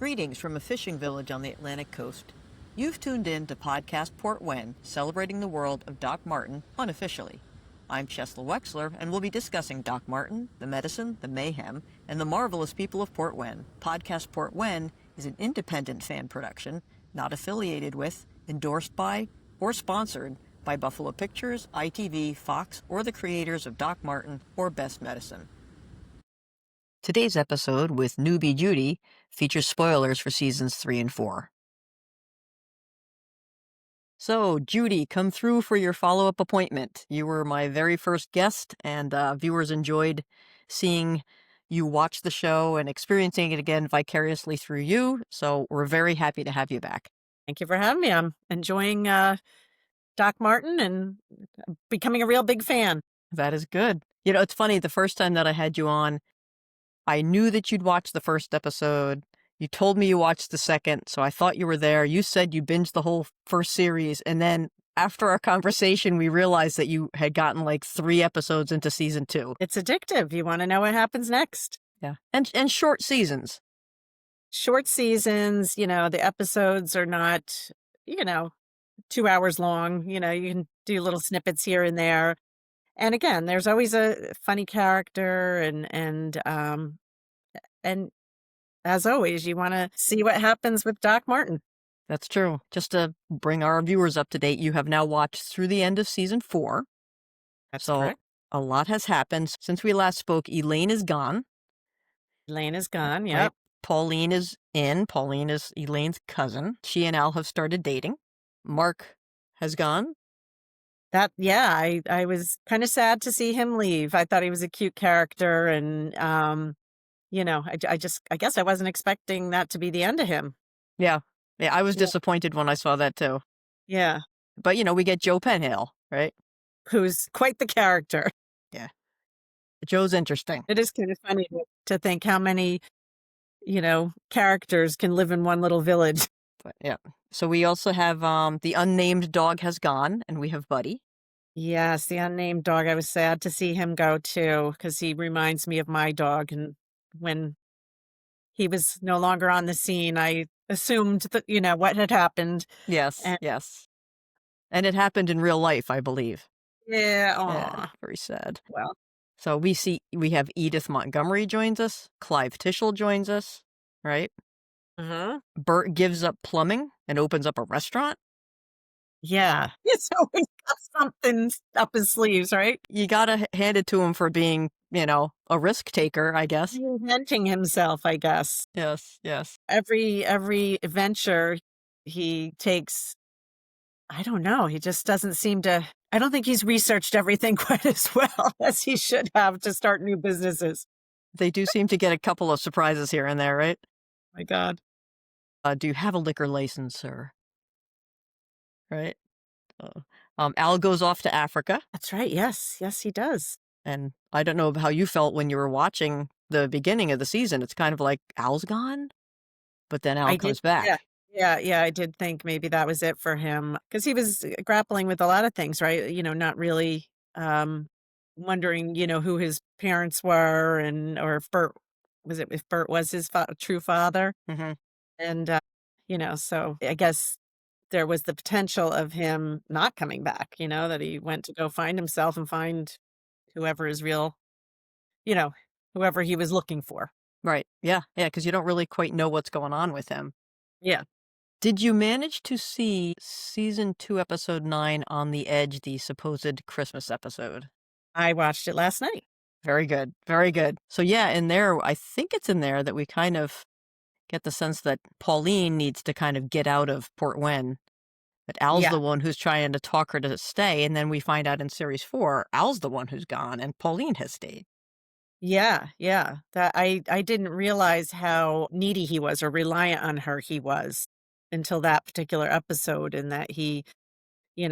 Greetings from a fishing village on the Atlantic coast. You've tuned in to Podcast Portwenn, celebrating the world of Doc Martin unofficially. I'm Chesley Wexler, and we'll be discussing Doc Martin, the medicine, the mayhem, and the marvelous people of Portwenn. Podcast Portwenn is an independent fan production, not affiliated with, endorsed by, or sponsored by Buffalo Pictures, ITV, Fox, or the creators of Doc Martin or Best Medicine. Today's episode with Newbie Judy features spoilers for seasons 3 and 4. So, Judy, come through for your follow-up appointment. You were my very first guest, and viewers enjoyed seeing you watch the show and experiencing it again vicariously through you. So we're very happy to have you back. Thank you for having me. I'm enjoying Doc Martin and becoming a real big fan. That is good. You know, it's funny, the first time that I had you on, I knew that you'd watched the first episode. You told me you watched the second, so I thought you were there. You said you binged the whole first series, and then after our conversation, we realized that you had gotten like 3 episodes into season 2. It's addictive. You want to know what happens next. Yeah, and short seasons. Short seasons, you know, the episodes are not, 2 hours long. You know, you can do little snippets here and there. And again, there's always a funny character and as always, you want to see what happens with Doc Martin. That's true. Just to bring our viewers up to date, you have now watched through the end of season 4. That's so correct. A lot has happened. Since we last spoke, Elaine is gone. Elaine is gone, yep. Right? Pauline is in. Pauline is Elaine's cousin. She and Al have started dating. Mark has gone. I was kind of sad to see him leave. I thought he was a cute character, and I guess I wasn't expecting that to be the end of him. Yeah, I was disappointed when I saw that too. Yeah, but we get Joe Penhale, right? Who's quite the character. Yeah, Joe's interesting. It is kind of funny to think how many, characters can live in one little village. But, yeah. So we also have the unnamed dog has gone, and we have Buddy. Yes, the unnamed dog. I was sad to see him go too, because he reminds me of my dog. And when he was no longer on the scene, I assumed that, what had happened. Yes, yes. And it happened in real life, I believe. Yeah, yeah, very sad. Well. So we have Edith Montgomery joins us. Clive Tishel joins us, right? Bert gives up plumbing and opens up a restaurant. Yeah. He's always got something up his sleeves, right? You gotta hand it to him for being, a risk taker, I guess. Reinventing himself, I guess. Yes, yes. Every adventure he takes, I don't know, he just doesn't seem to, I don't think he's researched everything quite as well as he should have to start new businesses. They do seem to get a couple of surprises here and there, right? My God. Do you have a liquor license, sir? Right? Al goes off to Africa. That's right. Yes, he does. And I don't know how you felt when you were watching the beginning of the season. It's kind of like Al's gone, but then Al comes back. Yeah, I did think maybe that was it for him, because he was grappling with a lot of things, right? Not really wondering, who his parents were, or if Bert was his true father. Mm-hmm. And, so I guess there was the potential of him not coming back, that he went to go find himself and find whoever is real, whoever he was looking for. Right. Yeah, because you don't really quite know what's going on with him. Yeah. Did you manage to see season 2, episode 9, On the Edge, the supposed Christmas episode? I watched it last night. Very good. Very good. So yeah, in there, I think it's in there that we kind of get the sense that Pauline needs to kind of get out of Portwenn. That Al's the one who's trying to talk her to stay, and then we find out in series 4, Al's the one who's gone, and Pauline has stayed. Yeah. That I didn't realize how needy he was or reliant on her he was until that particular episode, and that he, I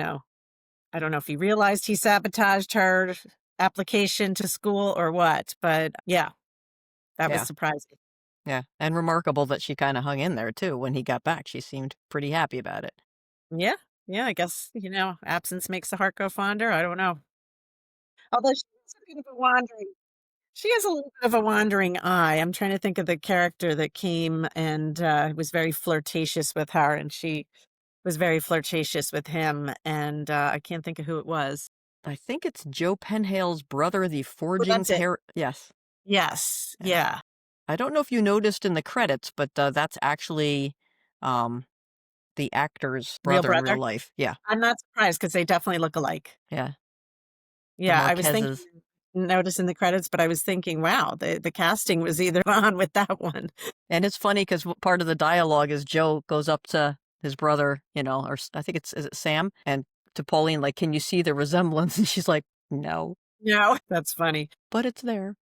don't know if he realized he sabotaged her application to school or what, but that was surprising. Yeah, and remarkable that she kind of hung in there too. When he got back, she seemed pretty happy about it. Yeah, I guess, absence makes the heart go fonder. I don't know. Although she's a bit of a wandering She has a little bit of a wandering eye. I'm trying to think of the character that came and, was very flirtatious with her, and she was very flirtatious with him, and, I can't think of who it was. I think it's Joe Penhale's brother, the Oh, forging that's it. par Yes, Yes, yeah. yeah. I don't know if you noticed in the credits, but, that's actually, um, the actor's Real brother in real brother? life. Yeah, I'm not surprised because they definitely look alike. yeah, the Yeah, I was thinking Marquezes. notice in the credits, but I was thinking, wow, the casting was either on with that one. And it's funny 'cause part of the dialogue is Joe goes up to his brother, or I think is it Sam? And to Pauline, like, "Can you see the resemblance?" And she's like, "No." No, that's funny. But it's there.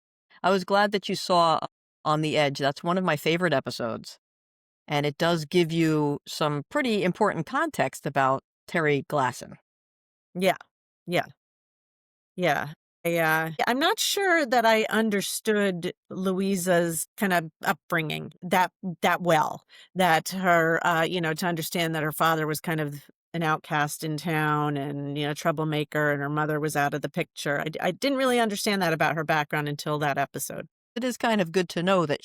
I was glad that you saw On the Edge. That's one of my favorite episodes, and it does give you some pretty important context about Terry Glasson. Yeah, yeah. Yeah. I'm not sure that I understood Louisa's kind of upbringing that well. That her, to understand that her father was kind of an outcast in town and, troublemaker, and her mother was out of the picture. I didn't really understand that about her background until that episode. It is kind of good to know that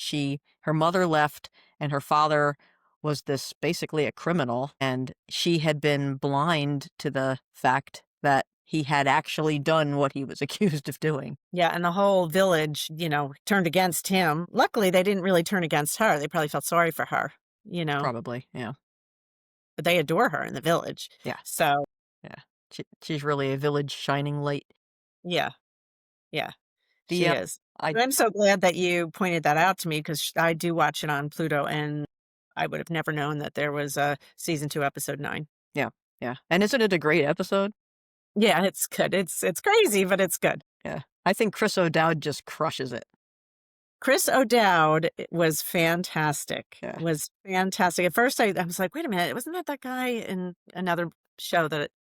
her mother left and her father was this basically a criminal, and she had been blind to the fact that he had actually done what he was accused of doing. Yeah, and the whole village, turned against him. Luckily, they didn't really turn against her. They probably felt sorry for her, Probably, yeah. but they adore her in the village. Yeah, So, yeah. She's really a village shining light. yeah. Yeah, The, she is. I But I'm so glad that you pointed that out to me because I do watch it on Pluto, and I would have never known that there was a season 2, episode 9. Yeah, yeah. And isn't it a great episode? Yeah, it's good. It's crazy, but it's good. Yeah. I think Chris O'Dowd just crushes it. Chris O'Dowd was fantastic. Yeah. Was fantastic. At first, I was like, "Wait a minute, wasn't that guy in another show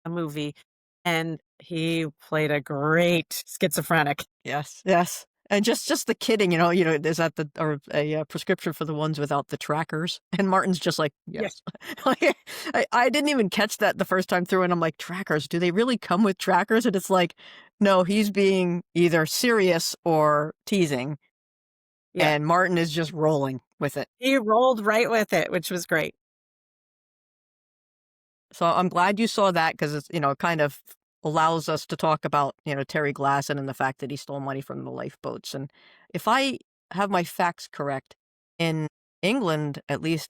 a movie?" And he played a great schizophrenic. Yes, yes. And just the kidding, is that a prescription for the ones without the trackers? And Martin's just like, Yeah. yes. Like, I didn't even catch that the first time through, and I'm like, trackers? Do they really come with trackers? And it's like, no, he's being either serious or teasing, Yeah. and Martin is just rolling with it. He rolled right with it, which was great. So I'm glad you saw that because it's, kind of allows us to talk about, Terry Glasson and the fact that he stole money from the lifeboats. And if I have my facts correct, in England, at least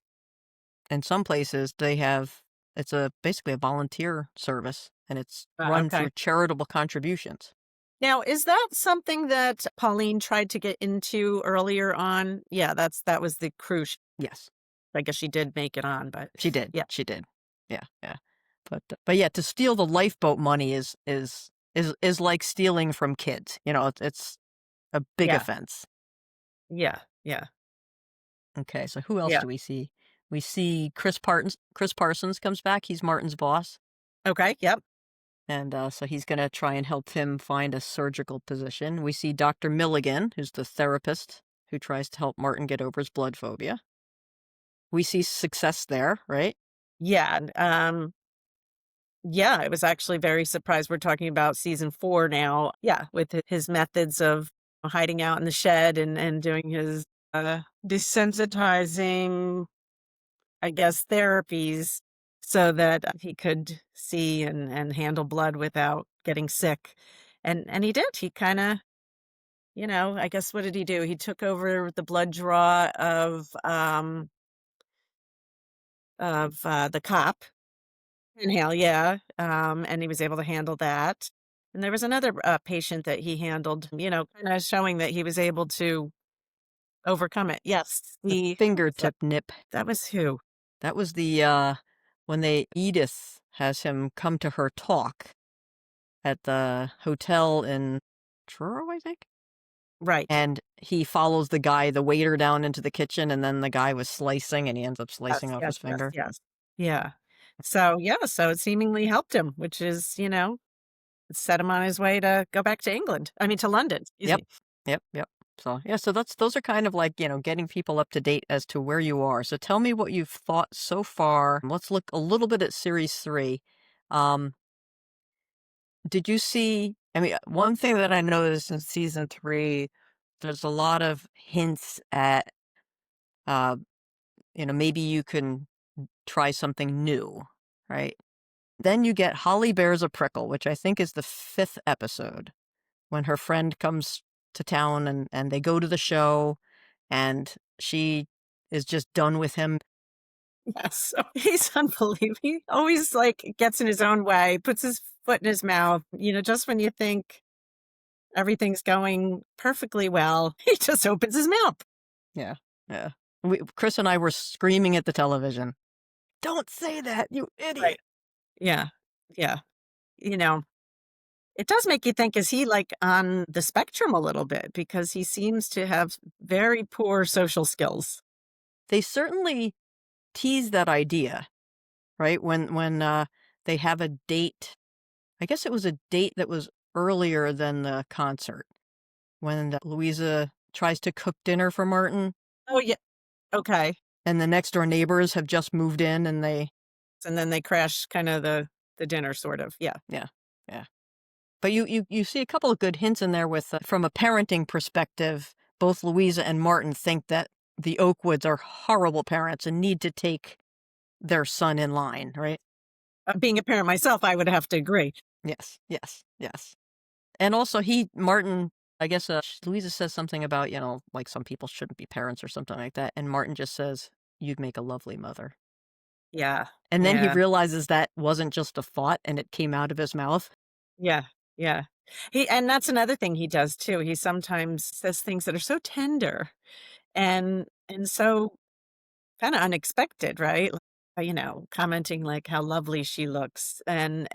in some places, it's basically a volunteer service, and it's run Okay. through charitable contributions. Now, is that something that Pauline tried to get into earlier on? Yeah, that was the cruise. Yes, I guess she did make it on, but she did. yeah. She did. Yeah, yeah. But yeah, to steal the lifeboat money is like stealing from kids. It's a big Yeah. offense. Yeah. Yeah. Okay, so who else Yeah. do we see? We see Chris Parsons. Chris Parsons comes back. He's Martin's boss, Okay. Yep. and so he's gonna try and help him find a surgical position. We see Dr. Milligan, who's the therapist who tries to help Martin get over his blood phobia. We see success there, right? Yeah. Yeah, I was actually very surprised. We're talking about season 4 now. Yeah, with his methods of hiding out in the shed and doing his desensitizing, I guess, therapies so that he could see and handle blood without getting sick. And he did. He kind of, I guess what did he do? He took over the blood draw of the cop. Inhale, yeah, and he was able to handle that. And there was another, patient that he handled, kinda showing that he was able to overcome it. Yes, The who was that? fingertip nip. That was who? That was the when Edith has him come to her talk at the hotel in Truro, I think. Right. And he follows the waiter down into the kitchen, and then the guy was slicing, and he ends up slicing Yes, off yes, his yes, finger. yes. Yeah. So, yeah, so it seemingly helped him, which is, set him on his way to go back to England. I mean, to London, excuse Yep. me. Yep, yep. So, yeah, so those are kind of like, getting people up to date as to where you are. So tell me what you've thought so far. Let's look a little bit at series 3. Um, did you see, I mean, one thing that I noticed in season 3 There's a lot of hints at, uh, maybe you can try something new, right? Then you get Holly Bears a Prickle, which I think is the 5th episode, when her friend comes to town and they go to the show and she is just done with him. Yes. He's unbelievable. He always like gets in his own way, puts his foot in his mouth, just when you think everything's going perfectly well, he just opens his mouth. Yeah. Yeah. Chris and I were screaming at the television. Don't say that, you idiot. Right. Yeah. Yeah. You know, it does make you think, is he like on the spectrum a little bit? Because he seems to have very poor social skills. They certainly tease that idea, right? When they have a date. I guess it was a date that was earlier than the concert, when Louisa tries to cook dinner for Martin, Oh, yeah. Okay. and the next door neighbors have just moved in, and And then they crash kind of the dinner, sort of. Yeah. yeah, yeah. But you see a couple of good hints in there with, from a parenting perspective, both Louisa and Martin think that the Oakwoods are horrible parents and need to take their son in line, right? Being a parent myself, I would have to agree. Yes, yes, yes. And also Martin, I guess, Louisa says something about, like some people shouldn't be parents or something like that. And Martin just says, "You'd make a lovely mother." Yeah. And then he Yeah. realizes that wasn't just a thought and it came out of his mouth. Yeah. Yeah. And that's another thing he does too. He sometimes says things that are so tender and so kind of unexpected, right? Like, commenting like how lovely she looks and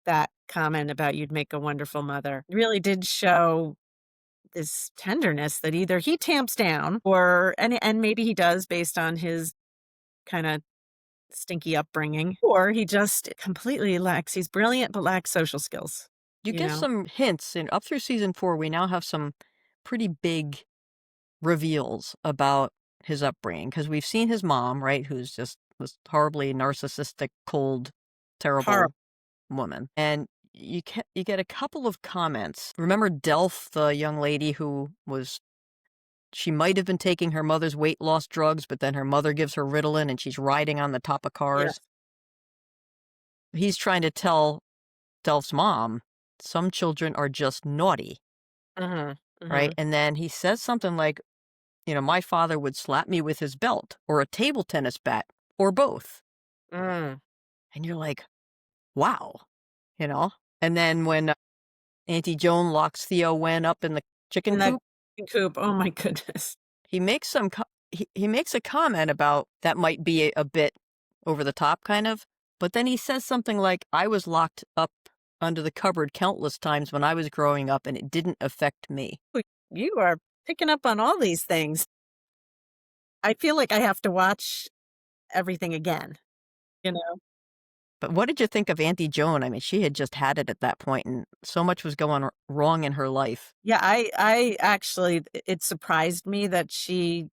that comment about you'd make a wonderful mother really did show this tenderness that either he tamps down or and maybe he does based on his kind of stinky upbringing, or he just completely lacks, he's brilliant but lacks social skills, You you get know? some hints, and up through season 4, we now have some pretty big reveals about his upbringing, because we've seen his mom, right, who's just was horribly narcissistic, cold, terrible Horrible. woman. And you get a couple of comments. Remember Delph, the young lady she might have been taking her mother's weight loss drugs, but then her mother gives her Ritalin and she's riding on the top of Yes. cars. He's trying to tell Delph's mom, some children are just naughty, Mhm. right? Mhm. And then he says something like, my father would slap me with his belt or a table tennis bat or both. Mm. And you're like, wow, you know? And then when Auntie Joan locks Theo Wen up in the chicken In that coop, coop, oh my goodness. he makes he makes a comment about that might be a bit over the top, kind of, but then he says something like, "I was locked up under the cupboard countless times when I was growing up, and it didn't affect me." You are picking up on all these things. I feel like I have to watch everything again, you know? But what did you think of Auntie Joan? I mean, she had just had it at that point, and so much was going wrong in her life. Yeah, I actually it surprised me that she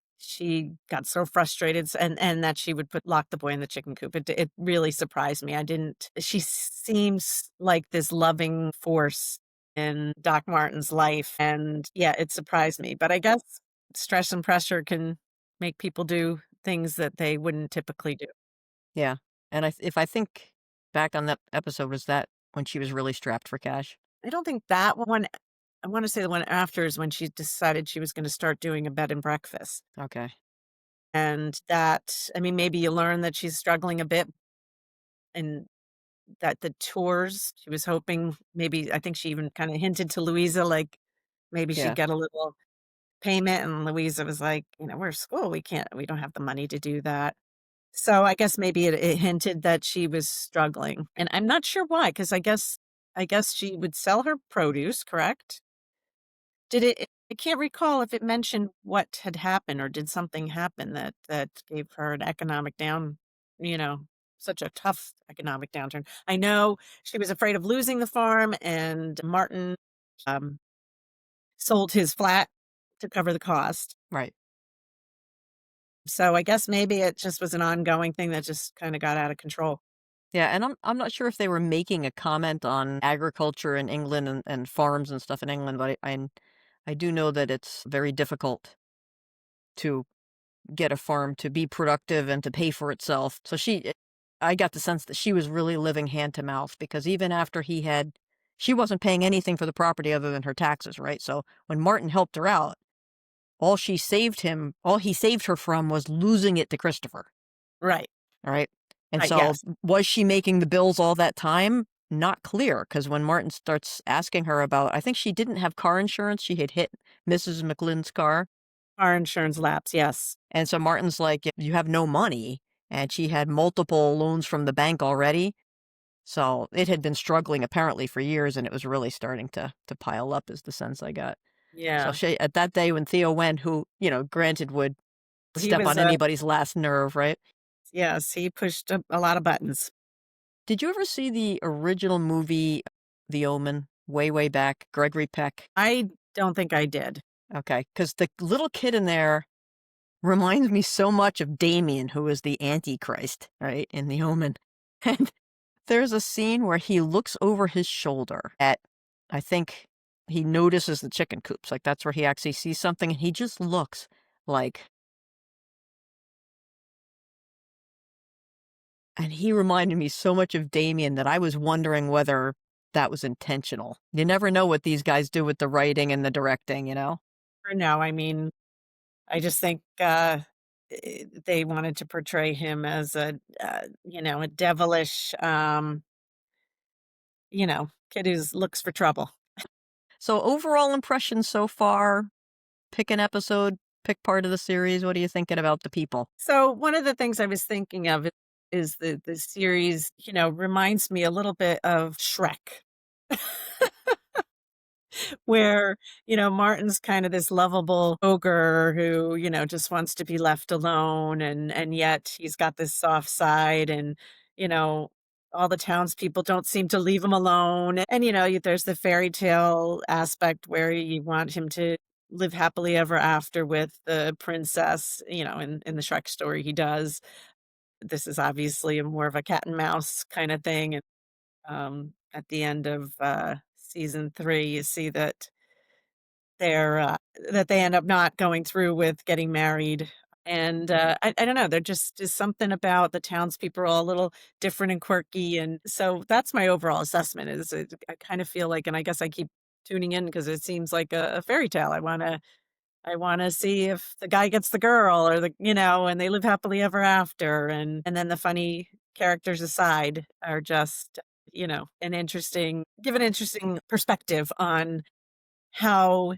got so frustrated and that she would lock the boy in the chicken coop. It really surprised me. I didn't She seems like this loving force in Doc Martin's life, and yeah, it surprised me. But I guess stress and pressure can make people do things that they wouldn't typically do. Yeah, and if I think back on that episode, was that when she was really strapped for cash? I don't think that one. I want to say the one after is when she decided she was going to start doing a bed and breakfast. Okay. And that, I mean, maybe you learn that she's struggling a bit and that the tours, she was hoping maybe, I think she even kind of hinted to Louisa, like maybe she'd Yeah. get a little payment. And Louisa was like, we're school. We don't have the money to do that. So I guess maybe it hinted that she was struggling. And I'm not sure why, because I guess she would sell her produce, correct? Did I can't recall if it mentioned what had happened or did something happen that gave her an economic you know, such a tough economic downturn. I know she was afraid of losing the farm and Martin um, sold his flat to cover the cost. Right. So I guess maybe it just was an ongoing thing that just kind of got out of control. Yeah, and I'm not sure if they were making a comment on agriculture in England and farms and stuff in England, but I I do know that it's very difficult to get a farm to be productive and to pay for itself. So I got the sense that she was really living hand to mouth, because even after she wasn't paying anything for the property other than her taxes, right? So when Martin helped her out, all he saved her from was losing it to Christopher, Right. right? And Right, so yes. was she making the bills all that time? Not clear, because when Martin starts asking her about, I think she didn't have car insurance. She had hit Mrs. McLean's car. Car insurance lapse, yes. And so Martin's like, you have no money. And she had multiple loans from the bank already. So it had been struggling apparently for years, and it was really starting to pile up, is the sense I got. So Yeah. she, at that day when Theo went, who, granted would He step was, on anybody's last nerve, right? yes, he pushed a lot of buttons. Did you ever see the original movie, The Omen, way, way back, Gregory Peck? I don't think I did. Okay, because the little kid in there reminds me so much of Damien, who is the Antichrist, right, in The Omen. And there's a scene where he looks over his shoulder at, I think he notices the chicken coops. Like, that's where he actually sees something, and he just looks like, and he reminded me so much of Damien that I was wondering whether that was intentional. You never know what these guys do with the writing and the directing, Or no, I mean, I just think, they wanted to portray him as a devilish, kid who's looks for trouble. So overall impression so far, pick an episode, pick part of the series. What are you thinking about the people? So one of the things I was thinking of is the series, reminds me a little bit of Shrek. Where, Martin's kind of this lovable ogre who, just wants to be left alone, and yet he's got this soft side, and, you know, all the townspeople don't seem to leave him alone. And, there's the fairy tale aspect where you want him to live happily ever after with the princess, in the Shrek story he does. This is obviously a more of a cat and mouse kind of thing. And at the end of season 3, you see they're, uh, that they end up not going through with getting married. And, I don't know, there just is something about the townspeople are all a little different and quirky, and so that's my overall assessment is I kind of feel like, and I guess I keep tuning in because it seems like a fairy tale. I wanna see if the guy gets the girl or and they live happily ever after, and then the funny characters aside are just, give an interesting perspective on how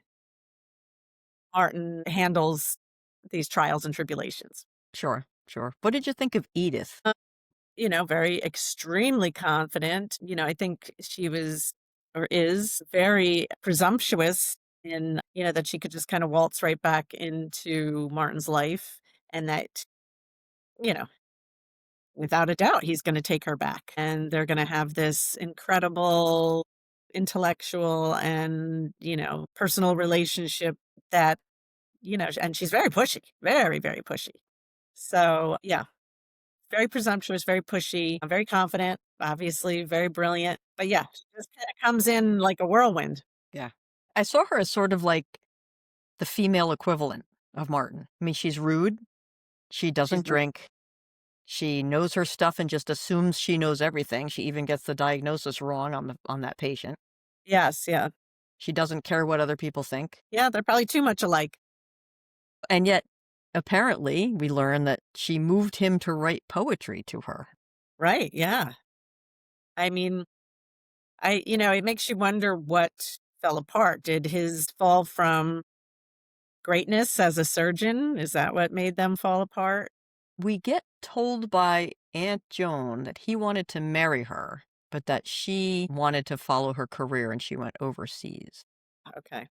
Martin handles these trials and tribulations. Sure, sure. What did you think of Edith? Very extremely confident. I think she was or is very presumptuous in, that she could just kind of waltz right back into Martin's life, and that, you know, without a doubt, he's going to take her back and they're going to have this incredible intellectual and, personal relationship that, and she's very pushy, very, very pushy. So, yeah, very presumptuous, very pushy, very confident, obviously very brilliant. But yeah, she just kinda comes in like a whirlwind. Yeah. I saw her as sort of like the female equivalent of Martin. I mean, she's rude. She She's doesn't r drink. She knows her stuff and just assumes she knows everything. She even gets the diagnosis wrong on that patient. Yes, yeah. She doesn't care what other people think. Yeah, they're probably too much alike. And yet, apparently, we learn that she moved him to write poetry to her. Right, yeah. I mean, it makes you wonder what fell apart. Did his fall from greatness as a surgeon? Is that what made them fall apart? We get told by Aunt Joan that he wanted to marry her, but that she wanted to follow her career and she went overseas. Okay.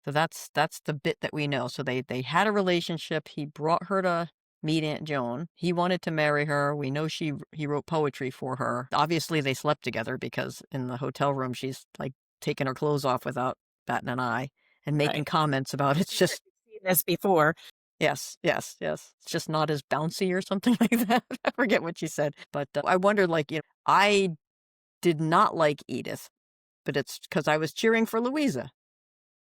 So that's the bit that we know. So they had a relationship. He brought her to meet Aunt Joan. He wanted to marry her. We know he wrote poetry for her. Obviously they slept together, because in the hotel room she's like taking her clothes off without batting an eye and making Right. comments about it's just Seen this before. yes, yes, yes. It's just not as bouncy or something like that. I forget what she said, but I wondered, like, I did not like Edith, but it's because I was cheering for Louisa.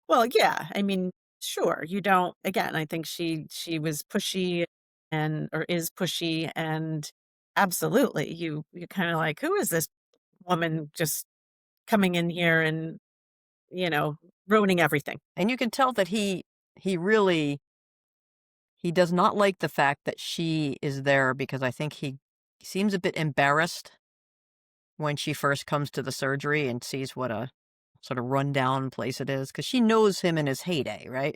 Well, yeah, I mean, sure, you don't again, I think she was pushy and or is pushy, and absolutely, you're kinda like, "Who is this woman just coming in here and, you know, ruining everything?" And you can tell that he really he does not like the fact that she is there because I think he seems a bit embarrassed when she first comes to the surgery and sees what a sort of rundown place it is because she knows him in his heyday, right?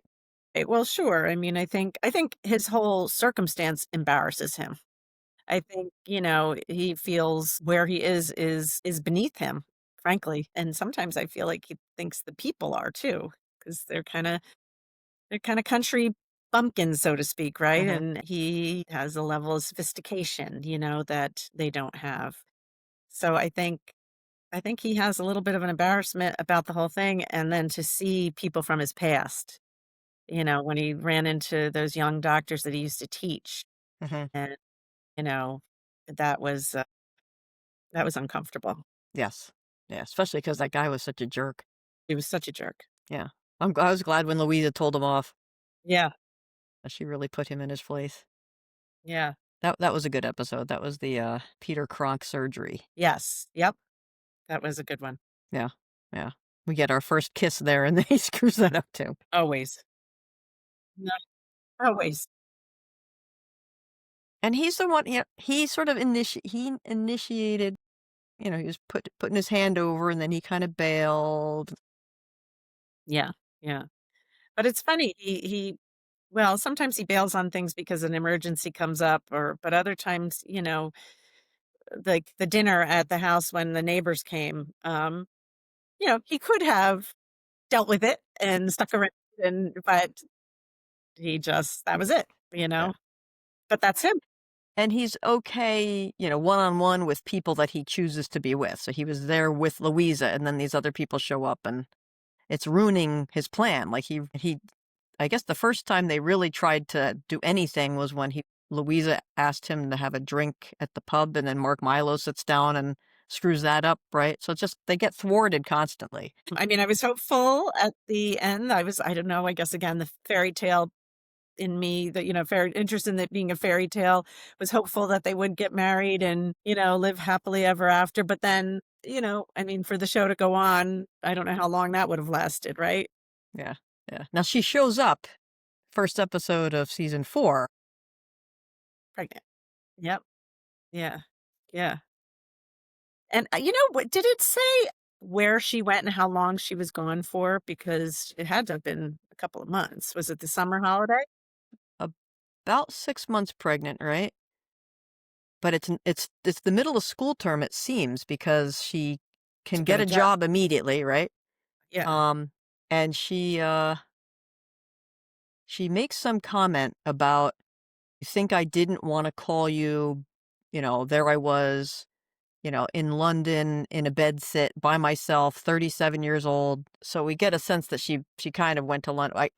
Well, sure, I mean, I think his whole circumstance embarrasses him. I think, he feels where he is beneath him, frankly, and sometimes I feel like he thinks the people are too, because 'cause they're kinda country bumpkins, so to speak, right? Mhm. And he has a level of sophistication, that they don't have. So I think he has a little bit of an embarrassment about the whole thing, and then to see people from his past, when he ran into those young doctors that he used to teach, Mhm. and, you know, that was, uh, that was uncomfortable. Yes. Yeah, especially because that guy was such a jerk. He was such a jerk. Yeah. I was glad when Louisa told him off. Yeah, She really put him in his place. yeah, That was a good episode. That was the, Peter Kronk surgery. yes, yep, that was a good one. Yeah. Yeah. We get our first kiss there, and then he screws that up too. Always. No, always. And he's the one, he sort of he initiated, he was putting his hand over, and then he kinda bailed. Yeah, yeah. But it's funny, he well, sometimes he bails on things because an emergency comes up but other times, like the dinner at the house when the neighbors came, he could have dealt with it and stuck around but he just that was it, you Yeah. know? But that's him. And he's okay, one-on-one with people that he chooses to be with. So he was there with Louisa, and then these other people show up, and it's ruining his plan. Like, he I guess the first time they really tried to do anything was when he Louisa asked him to have a drink at the pub, and then Mark Milo sits down and screws that up, right? So it's just they get thwarted constantly. I mean, I was hopeful at the end. I don't know, I guess again, the fairy tale in me that, fairy interest in it being a fairy tale was hopeful that they would get married and, live happily ever after. But then, I mean, for the show to go on, I don't know how long that would have lasted, right? Yeah, yeah. Now she shows up, first episode of season 4. Pregnant. Yep. Yeah. Yeah. And you know what? Did it say where she went and how long she was gone for? Because it had to have been a couple of months. Was it the summer holiday About 6 months pregnant, right? But it's the middle of school term, it seems, because she to can get get a a job? job immediately, right? Yeah. Um, and she makes some comment about, "You think I didn't wanna call you," there I was, in London in a bed sit by myself, 37 years old. So we get a sense that she kind of went to London.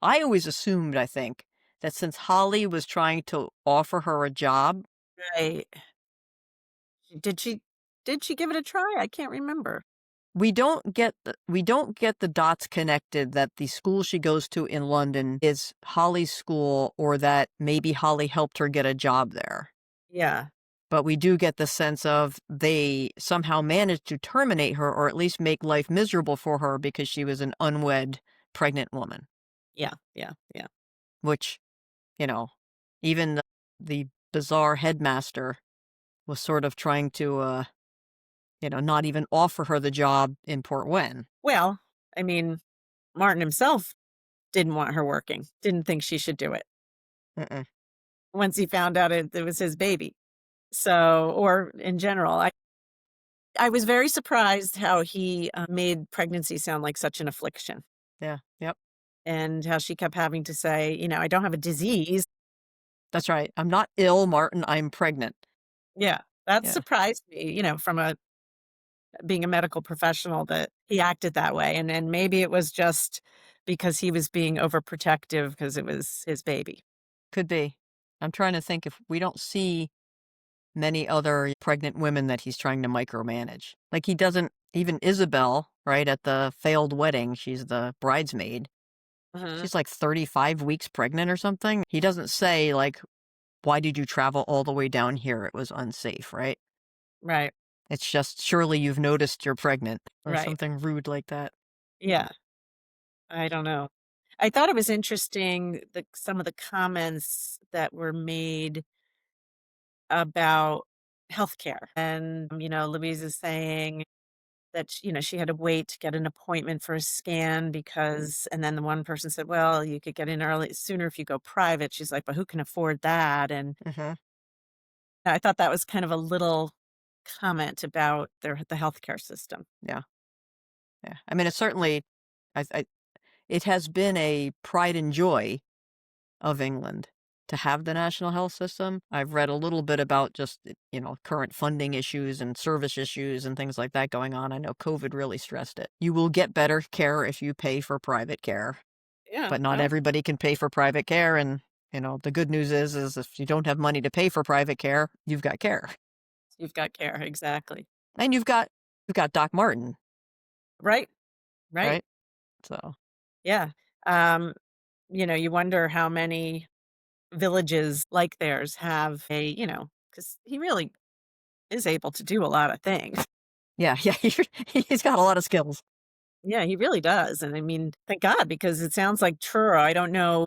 I always assumed, I think, that since Holly was trying to offer her a job, Right. Did she did she give it a try? I can't remember. we don't get the dots connected that the school she goes to in London is Holly's school, or that maybe Holly helped her get a job there. Yeah. But we do get the sense of they somehow managed to terminate her, or at least make life miserable for her because she was an unwed pregnant woman, Yeah. Yeah. Yeah. which, you know, even the bizarre headmaster was sort of trying to, not even offer her the job in Portwenn. Well, I mean, Martin himself didn't want her working. Didn't think she should do it Mm-mm. once he found out it was his baby. So, or in general, I was very surprised how he made pregnancy sound like such an affliction, Yeah, yep. and how she kept having to say, I don't have a disease. That's right. "I'm not ill, Martin, I'm pregnant." Yeah, that Yeah, surprised me, from being a medical professional that he acted that way, and maybe it was just because he was being overprotective because it was his baby. could be. I'm trying to think if we don't see many other pregnant women that he's trying to micromanage. Like, he doesn't even Isabel, right? At the failed wedding, she's the bridesmaid. Mhm. She's like 35 weeks pregnant or something. He doesn't say, like, why did you travel all the way down here? It was unsafe, right? Right, It's just, surely you've noticed you're pregnant or right. something rude like that. Yeah, I don't know. I thought it was interesting some of the comments that were made about healthcare. And, Louise is saying that, she had to wait to get an appointment for a scan because, and then the one person said, well, you could get in early sooner if you go private. She's like, but who can afford that? And Hmm. I thought that was kind of a little comment about the healthcare system. Yeah. Yeah. I mean, it's certainly, it has been a pride and joy of England to have the national health system. I've read a little bit about just, current funding issues and service issues and things like that going on. I know COVID really stressed it. You will get better care if you pay for private care, Yeah, but not well, everybody can pay for private care. And, the good news is if you don't have money to pay for private care, you've got care. you've got care. Exactly. And you've got Doc Martin, Right. Right. right? So, Yeah. Um, you wonder how many villages like theirs have because he really is able to do a lot of things. yeah, yeah, he's got a lot of skills. Yeah, he really does. And I mean, thank God, because it sounds like Truro. I don't know,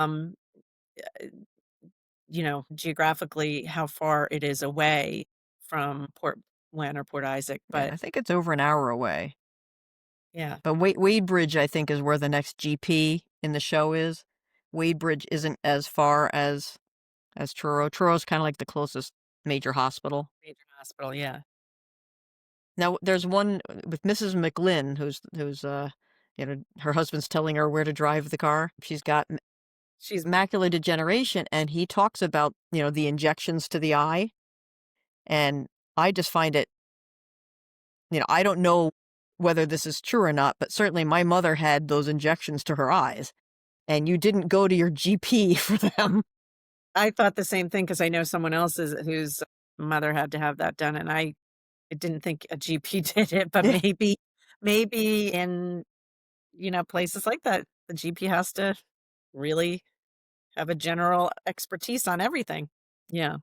geographically how far it is away from Port Wen or Port Isaac, Yeah, but I think it's over an hour away. yeah, But Wadebridge, I think, is where the next GP in the show is. Wadebridge isn't as far as Truro. Truro's kind of like the closest major hospital. major hospital. Yeah, Now, there's one with Mrs. McLynn, who's her husband's telling her where to drive the car. She's got she's macular degeneration, and he talks about, the injections to the eye. And I just find it, I don't know whether this is true or not, but certainly my mother had those injections to her eyes, and you didn't go to your GP for them. I thought the same thing because I know someone else's whose mother had to have that done, and I didn't think a GP did it, but Yeah. maybe in, places like that, the GP has to really have a general expertise on everything. Yeah.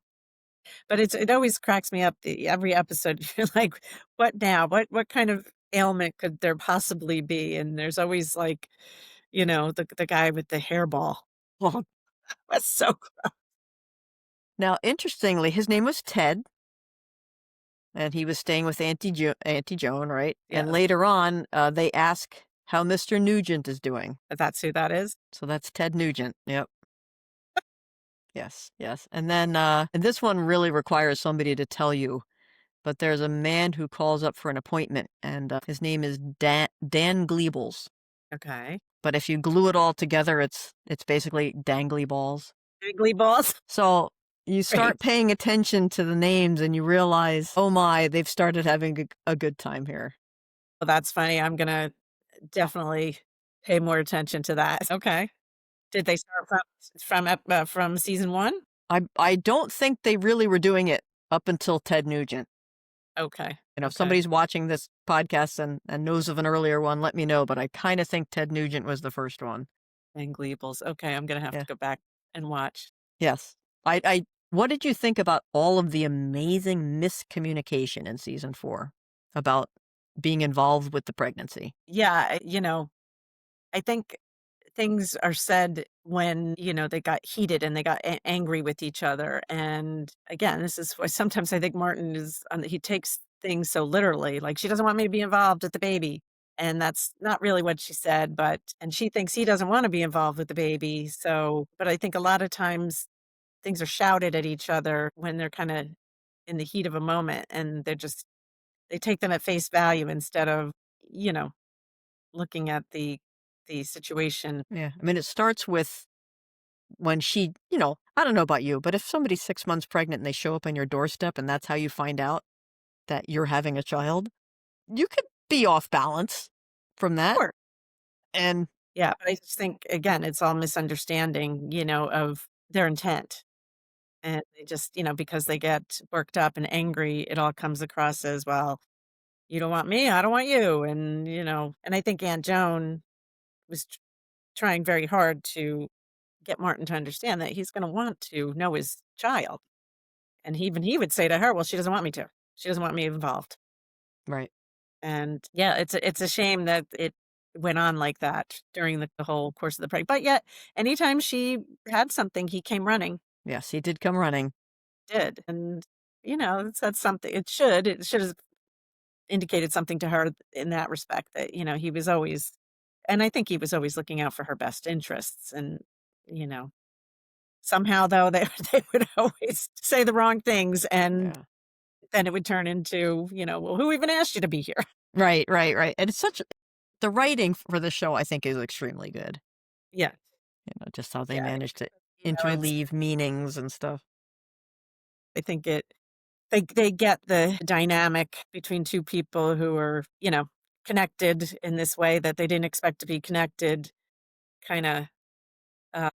But it always cracks me up, every episode, you're like, "What now? What kind of ailment could there possibly be?" And there's always, like, the guy with the hairball. Well, that's so Now, interestingly, his name was Ted, and he was staying with Auntie Joan, right? And yes, later on, they ask how Mr. Nugent is doing. that's who that is? So that's Ted Nugent. Yep. Yes, yes. And then, and this one really requires somebody to tell you, but there's a man who calls up for an appointment, and his name is Dan Gleebles. Okay. But if you glue it all together, it's basically dangly balls. Jiggly balls? So you Great. start paying attention to the names and you realize, oh my, they've started having a good time here. Well, that's funny, I'm gonna definitely pay more attention to that. Okay. Did they start from season 1? I don't think they really were doing it up until Ted Nugent. Okay, If okay. somebody's watching this podcast and knows of an earlier one, let me know. But I kind of think Ted Nugent was the first one. And Gleebles. Okay, I'm gonna have Yeah. to go back and watch. Yes. What did you think about all of the amazing miscommunication in season 4 about being involved with the pregnancy? Yeah, I think things are said when, they got heated and they got angry with each other. And again, this is why sometimes I think Martin he takes things so literally. Like, she doesn't want me to be involved with the baby. And that's not really what she said, and she thinks he doesn't want to be involved with the baby. So, but I think a lot of times things are shouted at each other when they're kind of in the heat of a moment and they take them at face value instead of, you know, looking at the situation. Yeah. I mean, it starts with when I don't know about you, but if somebody's 6 months pregnant and they show up on your doorstep and that's how you find out that you're having a child, you could be off balance from that. Sure. And Yeah, but I just think, again, it's all misunderstanding, of their intent. And they just, because they get worked up and angry, it all comes across as, well, You don't want me, I don't want you, and, and I think Aunt Joan was trying very hard to get Martin to understand that he's gonna want to know his child, and even he would say to her, "Well, she doesn't want me to. She doesn't want me involved." Right. And, yeah, it's a shame that it went on like that during the whole course of the break, but yet, anytime she had something, he came running, Yes, he did come running. did, and, that's something it should have indicated something to her in that respect that, he was always and I think he was always looking out for her best interests and, you know, somehow though they they would always say the wrong things and Yeah. then it would turn into, "Well, who even asked you to be here?" Right, right, right. And it's such the writing for the show, I think, is extremely good. Yeah, Just how they yeah, manage to it's interleave meanings and stuff. I think they get the dynamic between 2 people who are, connected in this way that they didn't expect to be connected, kinda, uh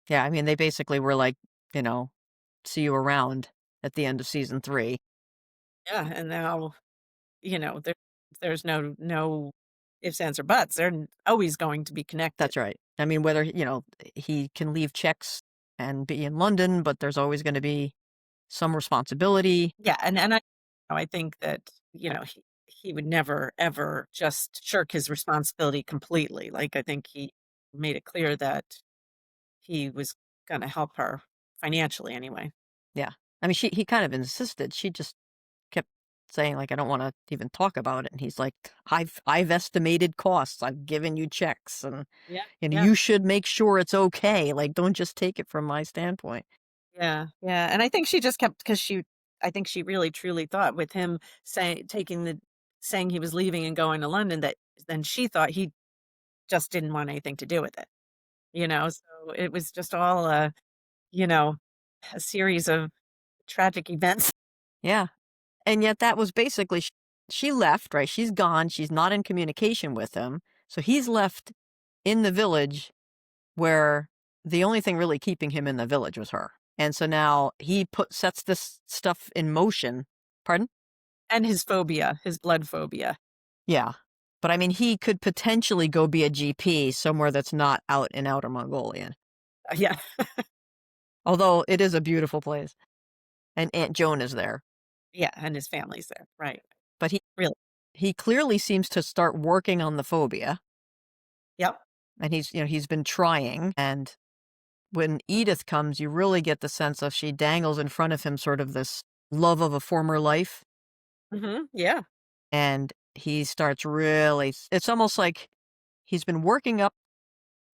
Yeah, I mean, they basically were like, you know, see you around at the end of season 3. yeah, and now, there's no ifs, ands, or buts. They're always going to be connected. That's right. I mean, whether, he can leave checks and be in London, but there's always gonna be some responsibility. Yeah, and I think that, he would never ever just shirk his responsibility completely. Like, I think he made it clear that he was gonna help her financially anyway. Yeah. I mean, he kind of insisted. She just kept saying, like, "I don't wanna even talk about it," and he's like, "I've estimated costs. I've given you checks, and, Yeah, yeah, you should make sure it's okay. Like, don't just take it from my standpoint." yeah, yeah, and I think she just kept because I think she really truly thought with him saying he was leaving and going to London that then she thought he just didn't want anything to do with it, so it was just all you know, a series of tragic events. Yeah. And yet that was basically she left, right? She's gone. She's not in communication with him. So he's left in the village where the only thing really keeping him in the village was her. And so now he sets this stuff in motion. Pardon? And his phobia, his blood phobia. Yeah. But I mean, he could potentially go be a GP somewhere that's not out in Outer Mongolia. Yeah. Although it is a beautiful place. And Aunt Joan is there. Yeah, and his family's there, right. But Really. he clearly seems to start working on the phobia. Yep. And he's been trying. And when Edith comes, you really get the sense of she dangles in front of him sort of this love of a former life. Mhm, yeah. And he starts really, it's almost like he's been working up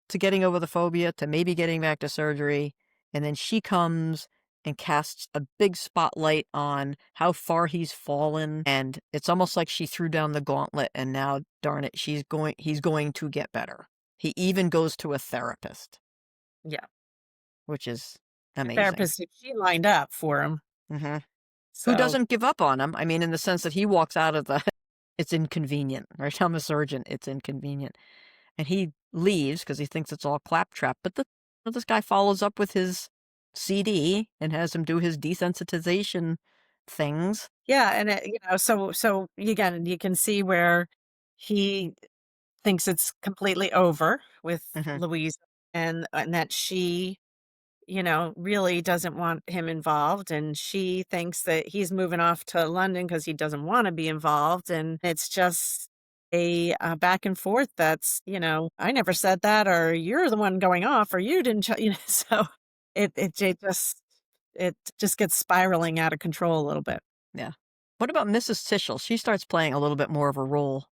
to getting over the phobia, to maybe getting back to surgery, and then she comes and casts a big spotlight on how far he's fallen, and it's almost like she threw down the gauntlet and now, darn it, he's going to get better. He even goes to a therapist, Yeah. which is A amazing. therapist that she lined up for him, Mhm. Who so doesn't give up on him? I mean, in the sense that he walks out of the it's inconvenient, right? I'm a surgeon, it's inconvenient. And he leaves because he thinks it's all claptrap, but this guy follows up with his CD and has him do his desensitization things. yeah, and so again, you can see where he thinks it's completely over with Mhm. Louise and that she really doesn't want him involved. And she thinks that he's moving off to London because he doesn't want to be involved. And it's just a back and forth that's, I never said that, or you're the one going off, or you didn't, so it just gets spiraling out of control a little bit. Yeah. What about Mrs. Tishel? She starts playing a little bit more of a role,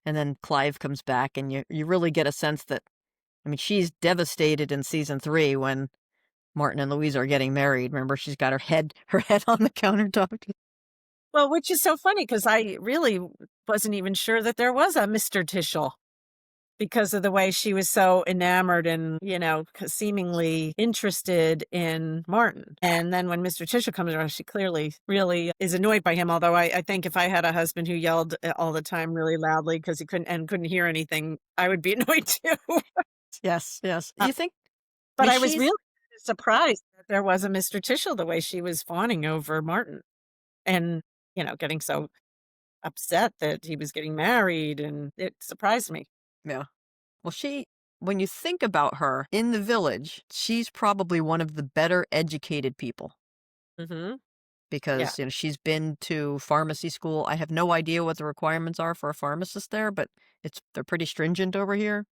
and then Clive comes back, and you really get a sense that, I mean, she's devastated in season 3 when Martin and Louise are getting married. Remember, she's got her head on the countertop. Well, which is so funny because I really wasn't even sure that there was a Mr. Tishel. Because of the way she was so enamored and, seemingly interested in Martin. And then when Mr. Tisha comes around, she clearly really is annoyed by him. Although I think if I had a husband who yelled all the time really loudly because he couldn't hear anything, I would be annoyed too. Yes, yes. Uh, You think I but mean, I was she's really surprised that there was a Mr. Tishel the way she was fawning over Martin and, getting so. upset that he was getting married, and it surprised me. Yeah. Well, when you think about her in the village, she's probably one of the better educated people Mhm. Yeah, because, she's been to pharmacy school. I have no idea what the requirements are for a pharmacist there, but they're pretty stringent over here.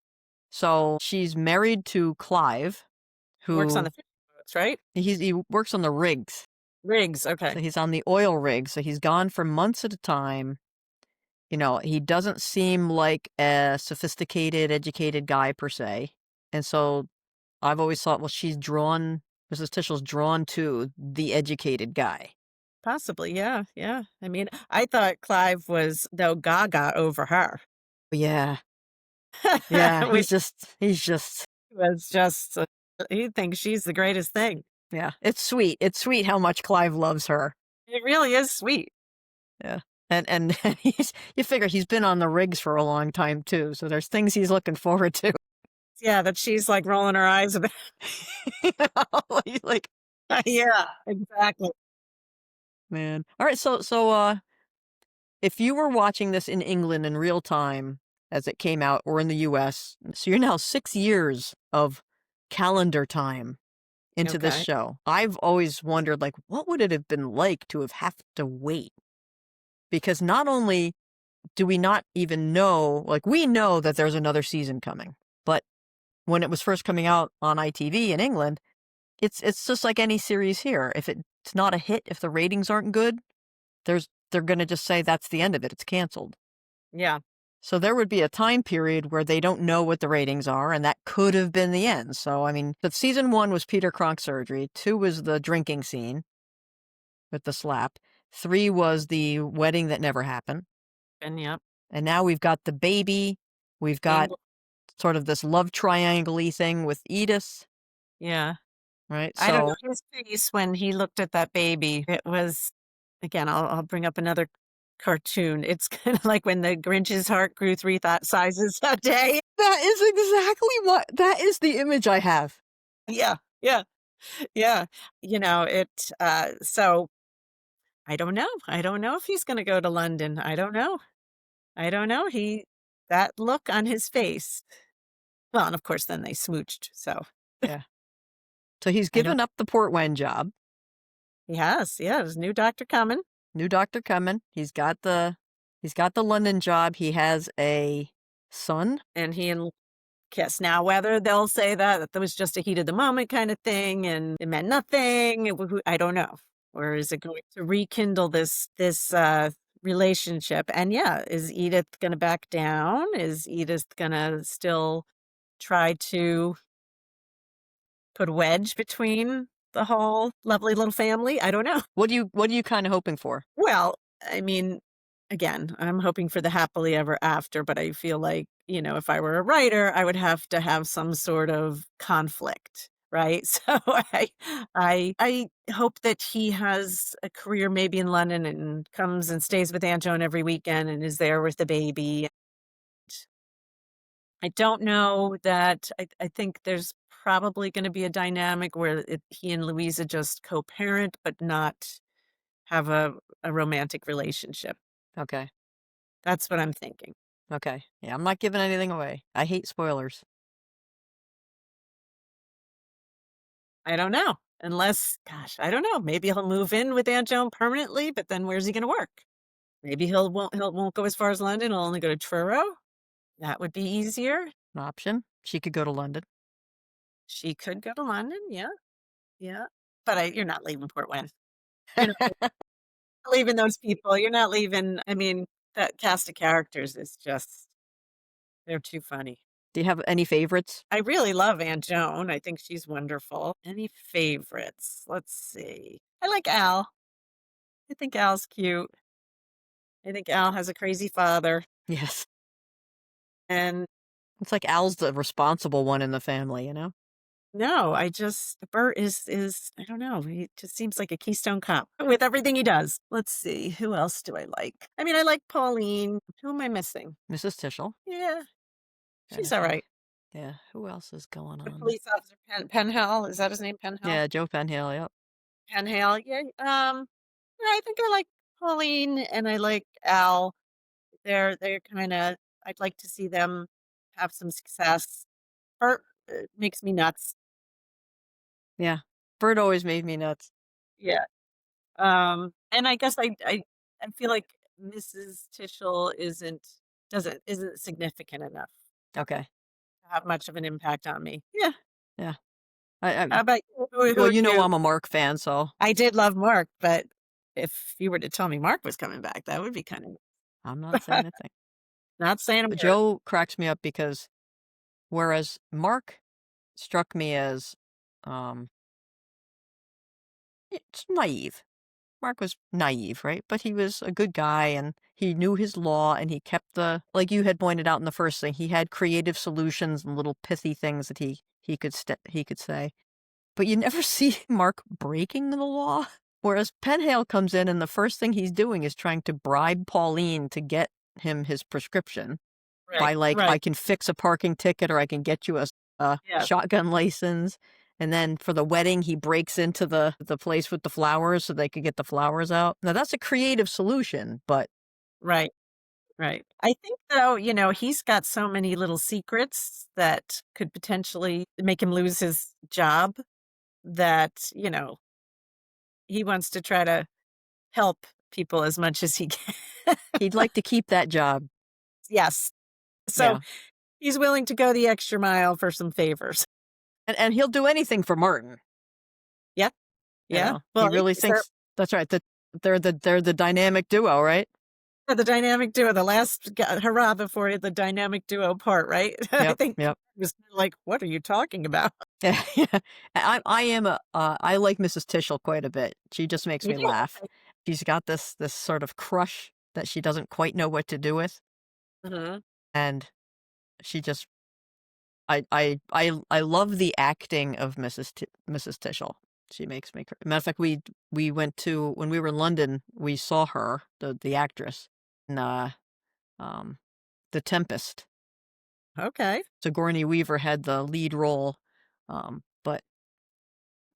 So she's married to Clive, works on who the fishing boats, right? he works on the rigs. Rigs, So okay. he's on the oil rig. So he's gone for months at a time. He doesn't seem like a sophisticated, educated guy per se. And so I've always thought, well, Mrs. Tischel's drawn to the educated guy. Possibly, yeah, yeah. I mean, I thought Clive was, though, gaga over her, Yeah. Yeah. which He's just, was just, he thinks she's the greatest thing. yeah. It's sweet. It's sweet how much Clive loves her. It really is sweet. Yeah. And you figure he's been on the rigs for a long time too. So there's things he's looking forward to. Yeah, that she's, like, rolling her eyes about. He's like, Yeah, exactly. man. All right. So, if you were watching this in England in real time as it came out or in the US, so you're now 6 years of calendar time into this Okay. show. I've always wondered, like, what would it have been like to have to wait? Because not only do we not even know, like, we know that there's another season coming, but when it was first coming out on ITV in England, it's just like any series here. If it's not a hit, if the ratings aren't good, they're going to just say that's the end of it. It's canceled. Yeah, So there would be a time period where they don't know what the ratings are, and that could have been the end. So, I mean, but season 1 was Peter Cronk's surgery. 2 was the drinking scene with the slap. 3 was the wedding that never happened. and yep. And now we've got the baby. We've got Angle, sort of this love triangle-y thing with Edith, yeah. right? I don't know, So, his face when he looked at that baby, it was, again, I'll bring up another cartoon. It's kinda like when the Grinch's heart grew 3 sizes a day. that is exactly that is the image I have. Yeah, yeah, yeah. So I don't know. I don't know if he's gonna go to London. I don't know. I don't know. That look on his face. Well, and of course, then they smooched, so Yeah. So he's I don't. given up the Portwenn job. He has, yeah, there's a new doctor coming, New doctor coming. He's got the London job. He has a son. and he and Kiss. Now, whether they'll say that was just a heat of the moment kind of thing and it meant nothing, I don't know. Or is it going to rekindle this relationship? And yeah, is Edith gonna back down? Is Edith gonna still try to put a wedge between the whole lovely little family? I don't know. What are you kind of hoping for? Well, I mean, again, I'm hoping for the happily ever after, but I feel like, if I were a writer, I would have to have some sort of conflict, right? So I hope that he has a career maybe in London and comes and stays with Aunt Joan every weekend and is there with the baby. I don't know that I think there's probably going to be a dynamic where he and Louisa just co-parent, but not have a romantic relationship. Okay. That's what I'm thinking. Okay. Yeah, I'm not giving anything away. I hate spoilers. I don't know. Unless, gosh, I don't know. Maybe he'll move in with Aunt Joan permanently, but then where's he going to work? Maybe he won't go as far as London. He'll only go to Truro. That would be easier. An option. She could go to London. She could go to London. Yeah, yeah. But you're not leaving Portwenn. You're not leaving those people. You're not leaving. I mean, that cast of characters is just, they're too funny. Do you have any favorites? I really love Aunt Joan. I think she's wonderful. Any favorites? Let's see. I like Al. I think Al's cute. I think Al has a crazy father. Yes. And It's like Al's the responsible one in the family? no, Bert is I don't know. He just seems like a Keystone Cop with everything he does. Let's see. Who else do I like? I mean, I like Pauline. Who am I missing? Mrs. Tischel. Yeah, Trying she's to all think. right. Yeah. Who else is going The on? police officer Penhale. Is that his name? Penhale? Yeah, Joe Penhill. Yep. Penhale. Yeah. Yeah, I think I like Pauline and I like Al. They're kinda I'd like to see them have some success. Bert, makes me nuts. Yeah. Bert always made me nuts. Yeah. And I guess I feel like Mrs. Tishel isn't significant enough Okay. to have much of an impact on me. Yeah. Yeah. I How about you? Who well, are you know you? I'm a Mark fan, so I did love Mark, but if you were to tell me Mark was coming back, that would be I'm not saying a thing. not saying a word. Joe cracks me up because whereas Mark struck me as, um, it's naive. Mark was naive, right? But he was a good guy and he knew his law and he kept like you had pointed out in the first thing, he had creative solutions and little pithy things that he could say. But you never see Mark breaking the law. Whereas Penhale comes in and the first thing he's doing is trying to bribe Pauline to get him his prescription Right, by like, I right. can fix a parking ticket or I can get you a Yes, shotgun license. And then for the wedding, he breaks into the place with the flowers so they could get the flowers out. Now that's a creative solution, but right, right. I think though, he's got so many little secrets that could potentially make him lose his job that, he wants to try to help people as much as he can. he'd like to keep that job. Yes. So Yeah. he's willing to go the extra mile for some favors. And he'll do anything for Martin. Yeah, You yeah. know, he Well, really they're thinks that's right. That they're the dynamic duo, right? the dynamic duo, the last hurrah before the dynamic duo part, right? I Yep, think yep. it was like, what are you talking about? Yeah, yeah. I am I like Mrs. Tishel quite a bit. She just makes You me do? laugh. She's got this sort of crush that she doesn't quite know what to do with, Mhm. and she just I love the acting of Mrs. Tishel. She makes me matter of fact, we went to when we were in London, we saw her, the actress, in, um, The Tempest. Okay. Sigourney Weaver had the lead role, but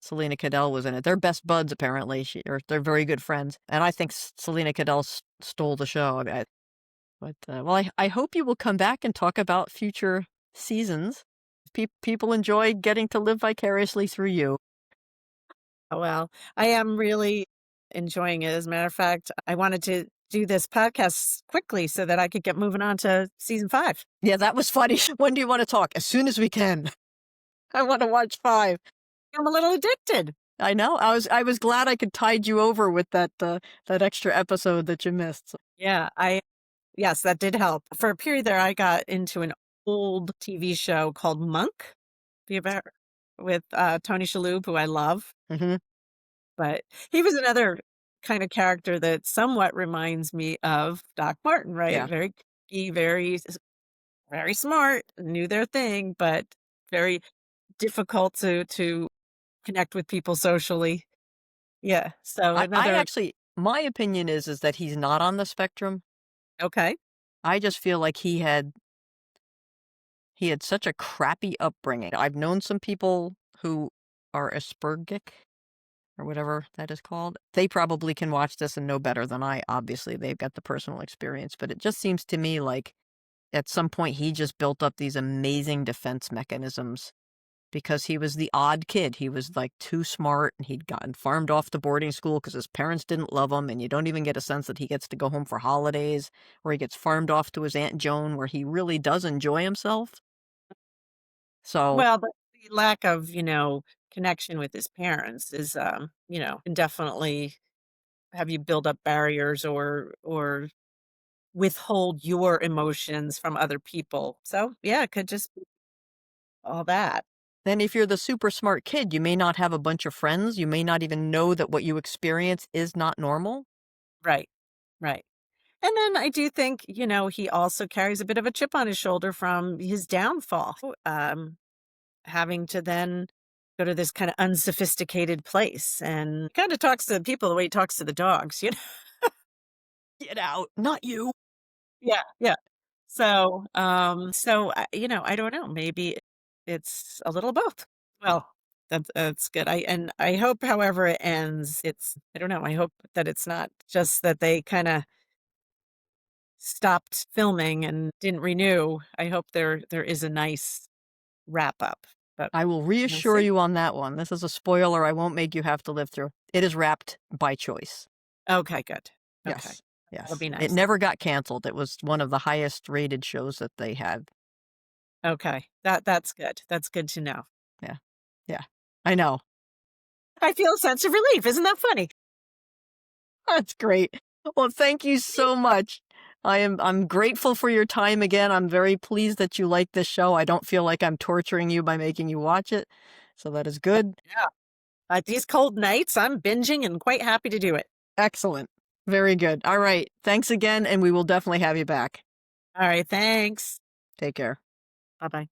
Selena Cadell was in it. They're best buds, apparently. Or they're very good friends, and I think Selena Cadell stole the show. But well, I hope you will come back and talk about future seasons. People enjoy getting to live vicariously through you. Oh, well, I am really enjoying it. As a matter of fact, I wanted to do this podcast quickly so that I could get moving on to season 5. Yeah, that was funny. When do you want to talk? As soon as we can. I want to watch 5. I'm a little addicted. I know. I was glad I could tide you over with that extra episode that you missed. So, Yeah, yes, that did help. For a period there, I got into an old TV show called Monk. Have you ever with, Tony Shalhoub, who I love, mhm. but he was another kind of character that somewhat reminds me of Doc Martin, right? Yeah. Very kooky, very smart, knew their thing, but very difficult to connect with people socially. Yeah, so I another actually, my opinion is that he's not on the spectrum. okay. I just feel like he had such a crappy upbringing. I've known some people who are Aspergic or whatever that is called. They probably can watch this and know better than I. Obviously, they've got the personal experience, but it just seems to me like at some point he just built up these amazing defense mechanisms because he was the odd kid. He was like too smart and he'd gotten farmed off to boarding school because his parents didn't love him. And you don't even get a sense that he gets to go home for holidays or he gets farmed off to his Aunt Joan where he really does enjoy himself. So Well, the lack of, connection with his parents is, can definitely have you build up barriers or withhold your emotions from other people. So, yeah, it could just be all that. then if you're the super smart kid, you may not have a bunch of friends. You may not even know that what you experience is not normal. Right. Right. And then I do think, he also carries a bit of a chip on his shoulder from his downfall. Having to then go to this kind of unsophisticated place and kind of talks to people the way he talks to the dogs. Get out. Not you. Yeah, yeah. So I don't know. Maybe it's a little both. Well, that's good. I hope, however it ends, I don't know. I hope that it's not just that they kind of stopped filming and didn't renew. I hope there is a nice wrap up, but I will we'll reassure see. you on that one. This is a spoiler I won't make you have to live through. It is wrapped by choice. Okay, good. Okay. Yes. That'll Yes. be It nice. never got canceled. It was one of the highest rated shows that they had. Okay. That's good. That's good to know. Yeah. Yeah. I know. I feel a sense of relief. Isn't that funny? That's great. Well, thank you so much. I'm grateful for your time again. I'm very pleased that you like this show. I don't feel like I'm torturing you by making you watch it. So that is good. Yeah. These cold nights, I'm binging and quite happy to do it. Excellent. Very good. All right. Thanks again, and we will definitely have you back. All right. Thanks. Take care. Bye-bye.